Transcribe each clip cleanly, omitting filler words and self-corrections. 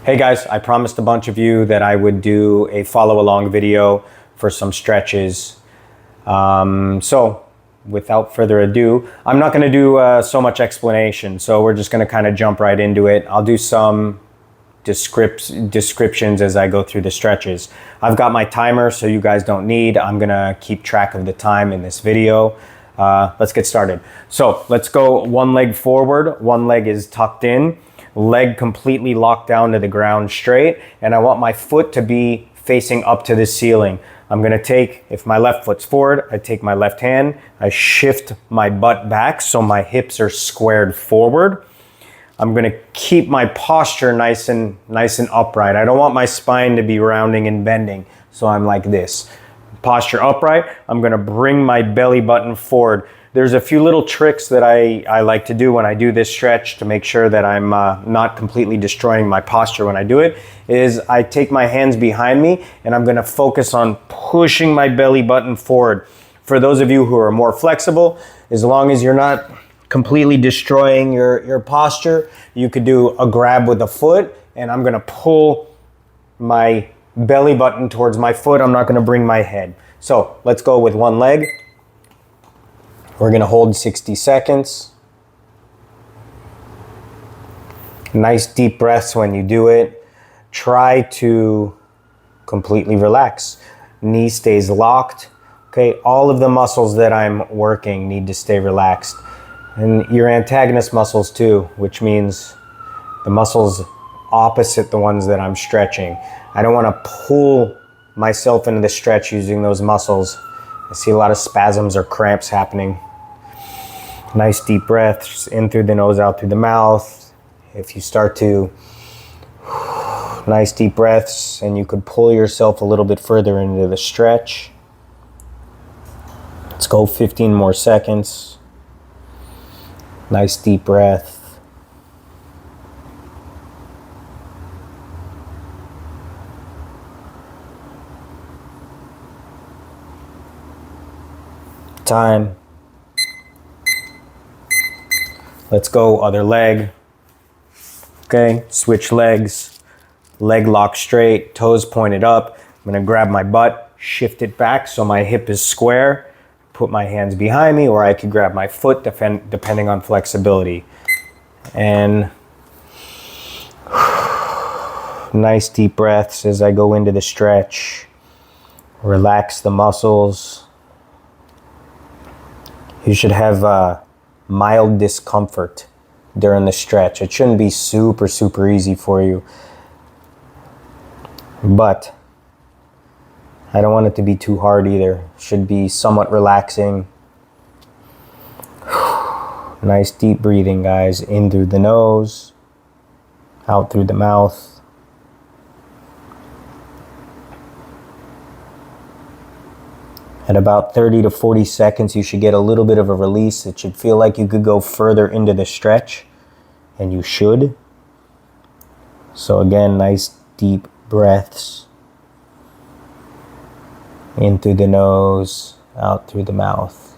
Hey guys, I promised a bunch of you that I would do a follow along video for some stretches. So without further ado, I'm not going to do so much explanation, so we're just going to kind of jump right into it. I'll do some descriptions as I go through the stretches. I've got my timer, so you guys don't need. I'm going to keep track of the time in this video. Let's get started. So let's go one leg forward, one leg is tucked in, leg completely locked down to the ground straight, and I want my foot to be facing up to the ceiling. I'm going to take, if my left foot's forward, I take my left hand, I shift my butt back so my hips are squared forward. I'm going to keep my posture nice and upright. I don't want my spine to be rounding and bending, so I'm like this. Posture upright, I'm going to bring my belly button forward. There's a few little tricks that I like to do when I do this stretch to make sure that I'm not completely destroying my posture when I do it, is I take my hands behind me and I'm going to focus on pushing my belly button forward. For those of you who are more flexible, as long as you're not completely destroying your posture, you could do a grab with a foot, and I'm going to pull my belly button towards my foot. I'm not going to bring my head. So let's go with one leg. We're going to hold 60 seconds. Nice deep breaths when you do it. Try to completely relax. Knee stays locked. Okay, all of the muscles that I'm working need to stay relaxed. And your antagonist muscles too, which means the muscles opposite the ones that I'm stretching. I don't want to pull myself into the stretch using those muscles. I see a lot of spasms or cramps happening. Nice deep breaths in through the nose, out through the mouth. If you start to, nice deep breaths, and you could pull yourself a little bit further into the stretch. Let's go 15 more seconds. Nice deep breath. Time. Let's go other leg. Okay, switch legs. Leg lock straight, toes pointed up. I'm gonna grab my butt, shift it back so my hip is square. Put my hands behind me, or I could grab my foot depending on flexibility. And nice deep breaths as I go into the stretch. Relax the muscles. You should have mild discomfort during the stretch. It shouldn't be super easy for you, but I don't want it to be too hard either. It should be somewhat relaxing. Nice deep breathing, guys. In through the nose, out through the mouth. At about 30 to 40 seconds, you should get a little bit of a release. It should feel like you could go further into the stretch, and you should. So again, nice deep breaths. In through the nose, out through the mouth.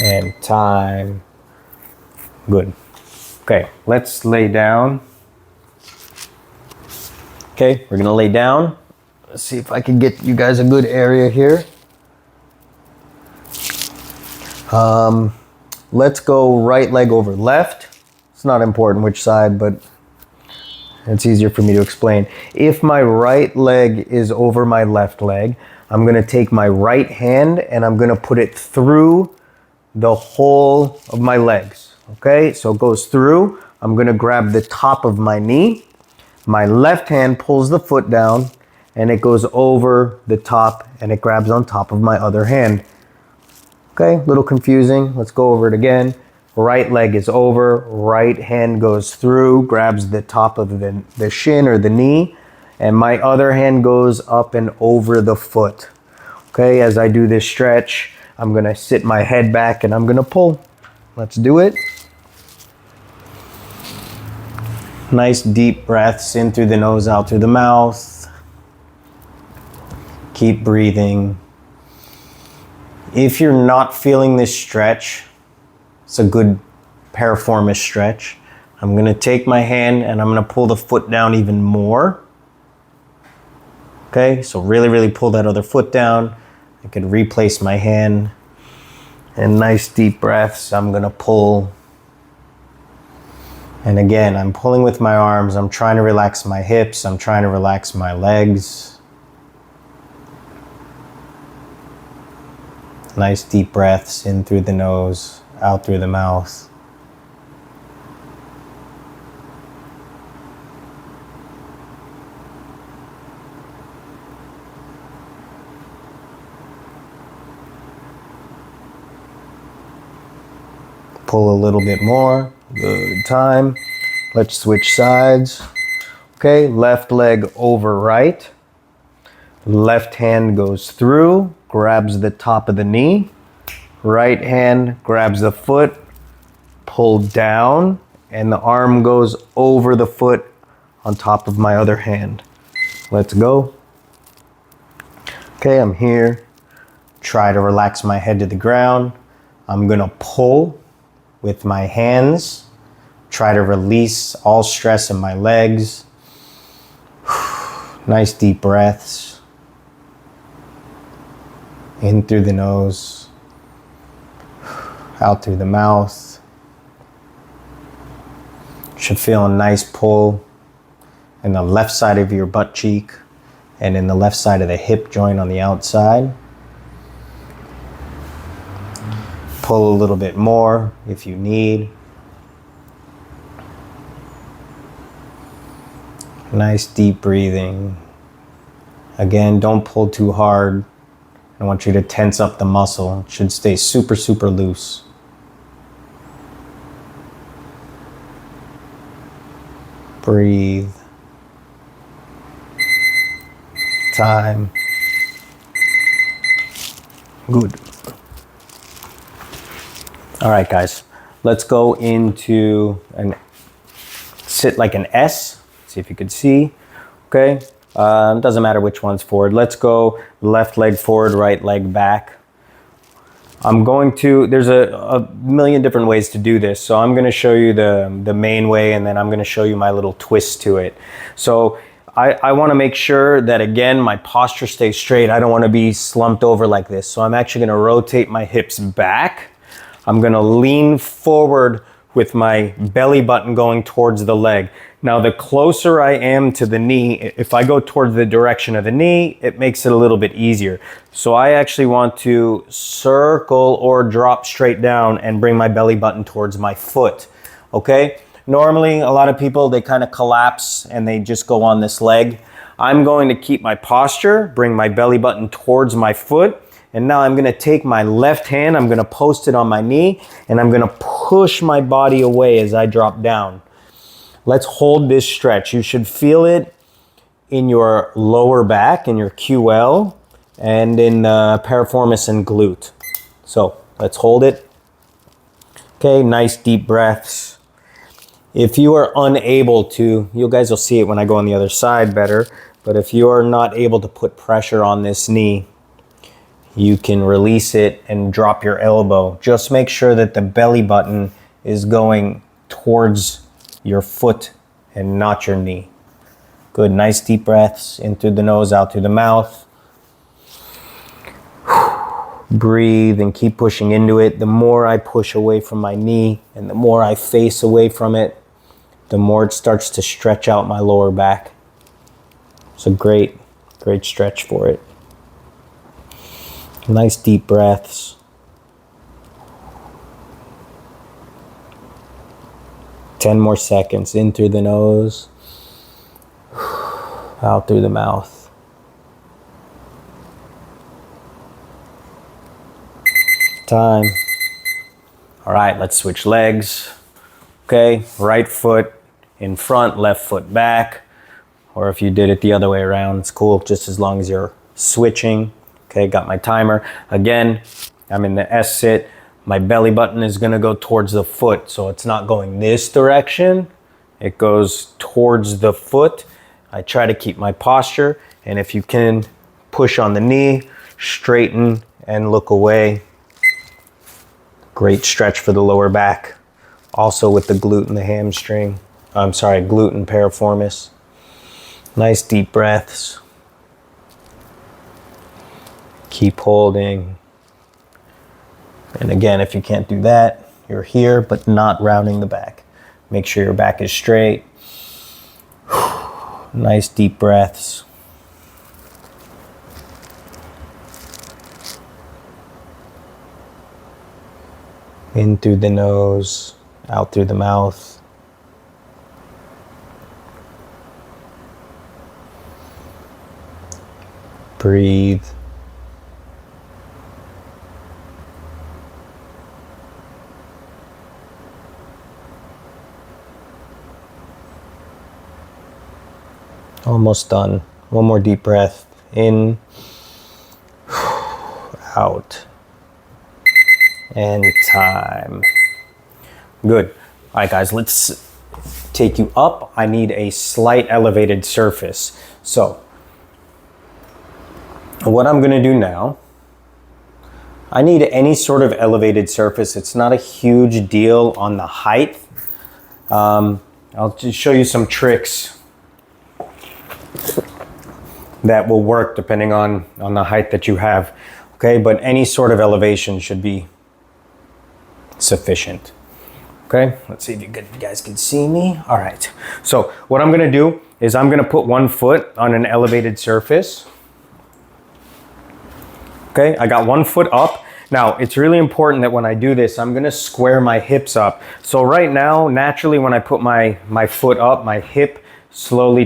And time. Good. Okay, let's lay down. Okay, we're gonna lay down. Let's see if I can get you guys a good area here. Let's go right leg over left. It's not important which side, but it's easier for me to explain. If my right leg is over my left leg, I'm gonna take my right hand and I'm gonna put it through the whole of my legs. Okay, so it goes through. I'm gonna grab the top of my knee. My left hand pulls the foot down and it goes over the top and it grabs on top of my other hand. Okay, a little confusing. Let's go over it again. Right leg is over, right hand goes through, grabs the top of the shin or the knee, and my other hand goes up and over the foot. Okay, as I do this stretch, I'm gonna sit my head back and I'm gonna pull. Let's do it. Nice deep breaths in through the nose, out through the mouth. Keep breathing. If you're not feeling this stretch, it's a good piriformis stretch. I'm gonna take my hand and I'm gonna pull the foot down even more. Okay, so really pull that other foot down. I could replace my hand. And nice deep breaths. I'm gonna pull. And again, I'm pulling with my arms. I'm trying to relax my hips. I'm trying to relax my legs. Nice deep breaths in through the nose, out through the mouth. Pull a little bit more. Good time. Let's switch sides. Okay, left leg over right. Left hand goes through, grabs the top of the knee. Right hand grabs the foot, pull down, and the arm goes over the foot on top of my other hand. Let's go. Okay, I'm here. Try to relax my head to the ground. I'm gonna pull with my hands. Try to release all stress in my legs. Nice deep breaths. In through the nose, out through the mouth. Should feel a nice pull in the left side of your butt cheek and in the left side of the hip joint on the outside. Pull a little bit more if you need. Nice deep breathing. Again, don't pull too hard. I want you to tense up the muscle. It should stay super loose. Breathe. Time. Good. All right, guys, let's go into and sit like an S. See if you could see. Okay. Doesn't matter which one's forward. Let's go left leg forward, right leg back. I'm going to, there's a million different ways to do this. So I'm going to show you the main way, and then I'm going to show you my little twist to it. So I want to make sure that, again, my posture stays straight. I don't want to be slumped over like this. So I'm actually going to rotate my hips back. I'm going to lean forward with my belly button going towards the leg. Now, the closer I am to the knee, if I go towards the direction of the knee, it makes it a little bit easier. So I actually want to circle or drop straight down and bring my belly button towards my foot, okay? Normally, a lot of people, they kind of collapse and they just go on this leg. I'm going to keep my posture, bring my belly button towards my foot, and now I'm gonna take my left hand, I'm gonna post it on my knee, and I'm gonna push my body away as I drop down. Let's hold this stretch. You should feel it in your lower back, in your QL, and in the piriformis and glute. So let's hold it. Okay, nice deep breaths. If you are unable to, you guys will see it when I go on the other side better, but if you are not able to put pressure on this knee, you can release it and drop your elbow. Just make sure that the belly button is going towards your foot and not your knee. Good, nice deep breaths in through the nose, out through the mouth. Breathe and keep pushing into it. The more I push away from my knee and the more I face away from it, the more it starts to stretch out my lower back. It's a great stretch for it. Nice deep breaths. Ten more seconds. In through the nose, out through the mouth. Time. All right, let's switch legs. Okay, right foot in front, left foot back. Or if you did it the other way around, it's cool, just as long as you're switching. Okay, got my timer. Again, I'm in the S sit. My belly button is gonna go towards the foot, so it's not going this direction. It goes towards the foot. I try to keep my posture, and if you can, push on the knee, straighten, and look away. Great stretch for the lower back. Also with the glute and the hamstring. I'm sorry, glute and piriformis. Nice deep breaths. Keep holding. And again, if you can't do that, you're here, but not rounding the back. Make sure your back is straight. Nice deep breaths. In through the nose, out through the mouth. Breathe. Almost done. One more deep breath. In, out, and time. Good. All right, guys, let's take you up. I need a slight elevated surface. So, what I'm going to do now, I need any sort of elevated surface. It's not a huge deal on the height. I'll just show you some tricks that will work depending on the height that you have. Okay, but any sort of elevation should be sufficient. Okay, let's see if you guys can see me. All right, so what I'm gonna do is I'm gonna put one foot on an elevated surface. Okay, I got one foot up. Now, it's really important that when I do this, I'm gonna square my hips up. So right now, naturally, when I put my foot up, my hip slowly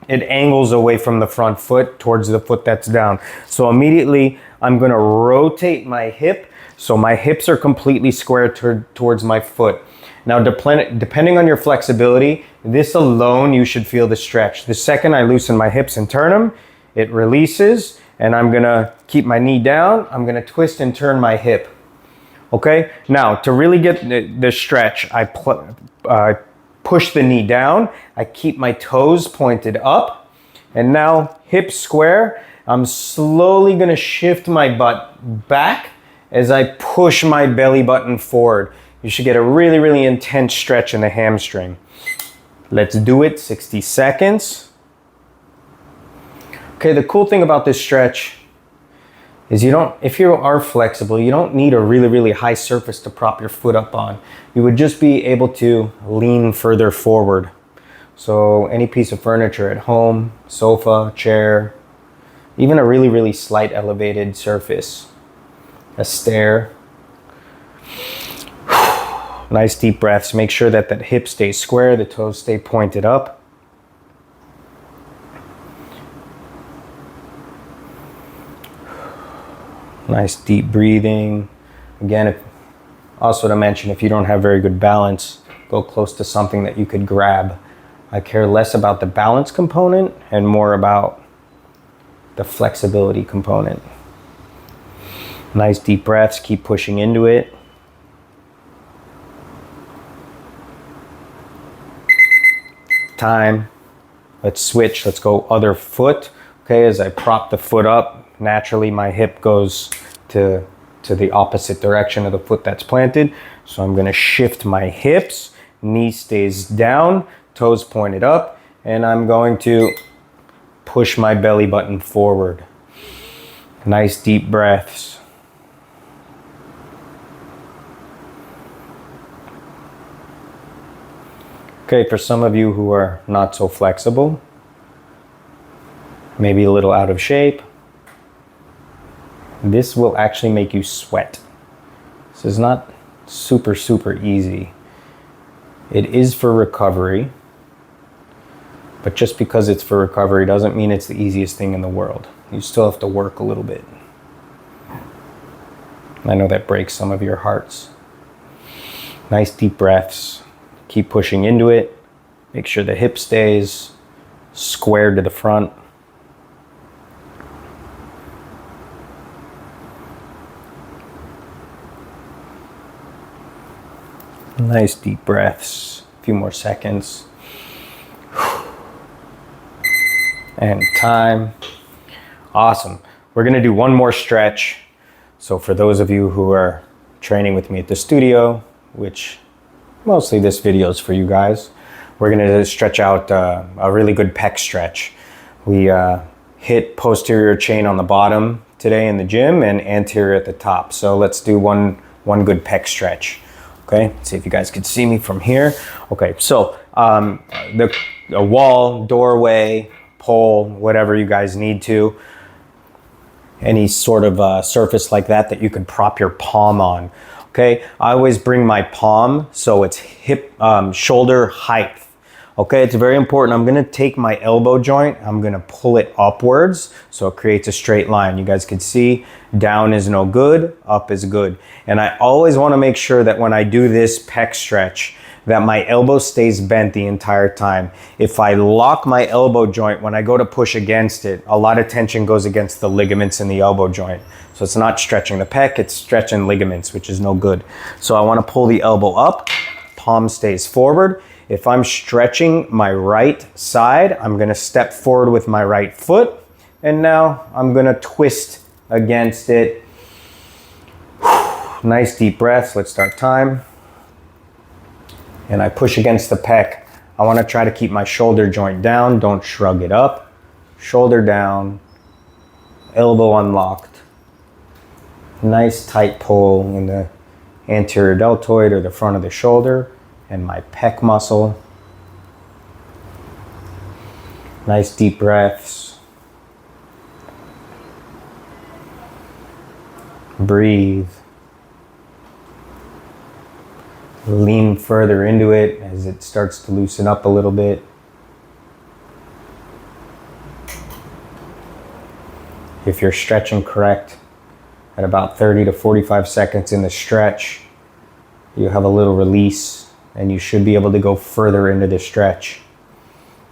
it angles away from the front foot towards the foot that's down. So immediately, I'm gonna rotate my hip so my hips are completely square towards my foot. Now, depending on your flexibility, this alone, you should feel the stretch. The second I loosen my hips and turn them, it releases, and I'm gonna keep my knee down. I'm gonna twist and turn my hip. Okay? Now, to really get the stretch, I push the knee down. I keep my toes pointed up. And now, hips square. I'm slowly gonna shift my butt back as I push my belly button forward. You should get a really, really intense stretch in the hamstring. Let's do it, 60 seconds. Okay, the cool thing about this stretch is if you are flexible, you don't need a really, really high surface to prop your foot up on. You would just be able to lean further forward. So any piece of furniture at home, sofa, chair, even a really, really slight elevated surface, a stair. Nice deep breaths. Make sure that that hip stays square, the toes stay pointed up. Nice deep breathing. Again, also to mention, if you don't have very good balance, go close to something that you could grab. I care less about the balance component and more about the flexibility component. Nice deep breaths, keep pushing into it. Time. Let's switch, let's go other foot. Okay, as I prop the foot up, naturally my hip goes to the opposite direction of the foot that's planted. So I'm gonna shift my hips, knee stays down, toes pointed up, and I'm going to push my belly button forward. Nice deep breaths. Okay, for some of you who are not so flexible, maybe a little out of shape, this will actually make you sweat. This is not super, super easy. It is for recovery, but just because it's for recovery doesn't mean it's the easiest thing in the world. You still have to work a little bit. I know that breaks some of your hearts. Nice deep breaths. Keep pushing into it. Make sure the hip stays square to the front. Nice deep breaths. A few more seconds. And time. Awesome. We're going to do one more stretch. So for those of you who are training with me at the studio, which mostly this video is for you guys. We're gonna stretch out a really good pec stretch. We hit posterior chain on the bottom today in the gym and anterior at the top. So let's do one good pec stretch. Okay, let's see if you guys can see me from here. Okay, so a wall, doorway, pole, whatever you guys need to, any sort of surface like that you could prop your palm on. Okay, I always bring my palm so it's hip, shoulder height. Okay, it's very important. I'm gonna take my elbow joint, I'm gonna pull it upwards so it creates a straight line. You guys can see down is no good, up is good. And I always wanna make sure that when I do this pec stretch, that my elbow stays bent the entire time. If I lock my elbow joint, when I go to push against it, a lot of tension goes against the ligaments in the elbow joint. So it's not stretching the pec, it's stretching ligaments, which is no good. So I wanna pull the elbow up, palm stays forward. If I'm stretching my right side, I'm gonna step forward with my right foot, and now I'm gonna twist against it. Nice deep breaths, let's start time. And I push against the pec. I wanna try to keep my shoulder joint down, don't shrug it up. Shoulder down, elbow unlocked. Nice tight pull in the anterior deltoid or the front of the shoulder and my pec muscle. Nice deep breaths. Breathe. Lean further into it as it starts to loosen up a little bit. If you're stretching correct, at about 30 to 45 seconds in the stretch, you have a little release and you should be able to go further into the stretch.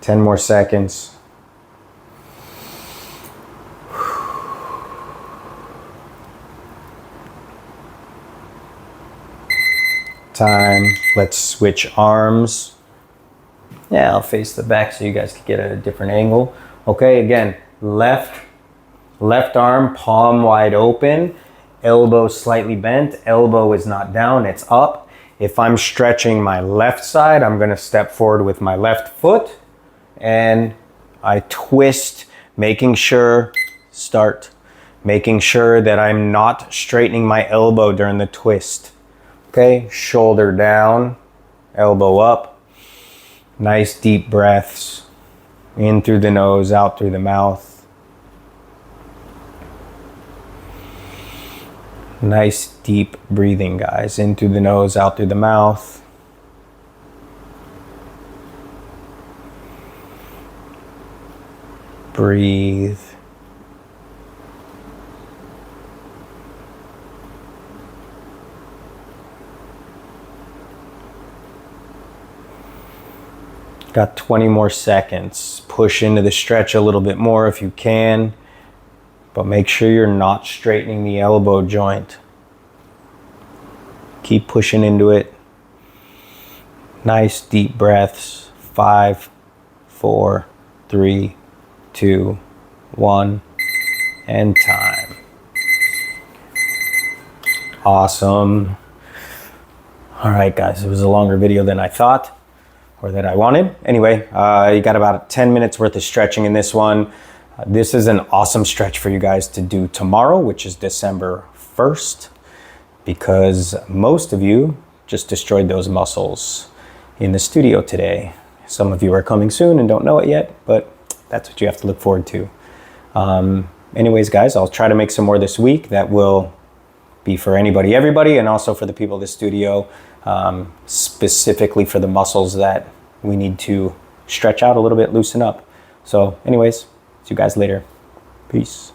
10 more seconds. Time. Let's switch arms. Yeah, I'll face the back so you guys can get a different angle. Okay, again, left arm, palm wide open, elbow slightly bent, elbow is not down, it's up. If I'm stretching my left side, I'm gonna step forward with my left foot and I twist, making sure that I'm not straightening my elbow during the twist. Okay, shoulder down, elbow up. Nice deep breaths, in through the nose, out through the mouth. Nice deep breathing, guys. In through the nose, out through the mouth. Breathe. Got 20 more seconds. Push into the stretch a little bit more if you can. But make sure you're not straightening the elbow joint. Keep pushing into it. Nice deep breaths. 5, 4, 3, 2, 1, and time. Awesome. All right, guys, it was a longer video than I thought or that I wanted. Anyway, you got about 10 minutes worth of stretching in this one. This is an awesome stretch for you guys to do tomorrow, which is December 1st, because most of you just destroyed those muscles in the studio today. Some of you are coming soon and don't know it yet, but that's what you have to look forward to. Anyways, guys, I'll try to make some more this week that will be for anybody, everybody, and also for the people of the studio, specifically for the muscles that we need to stretch out a little bit, loosen up. So anyways, see you guys later. Peace.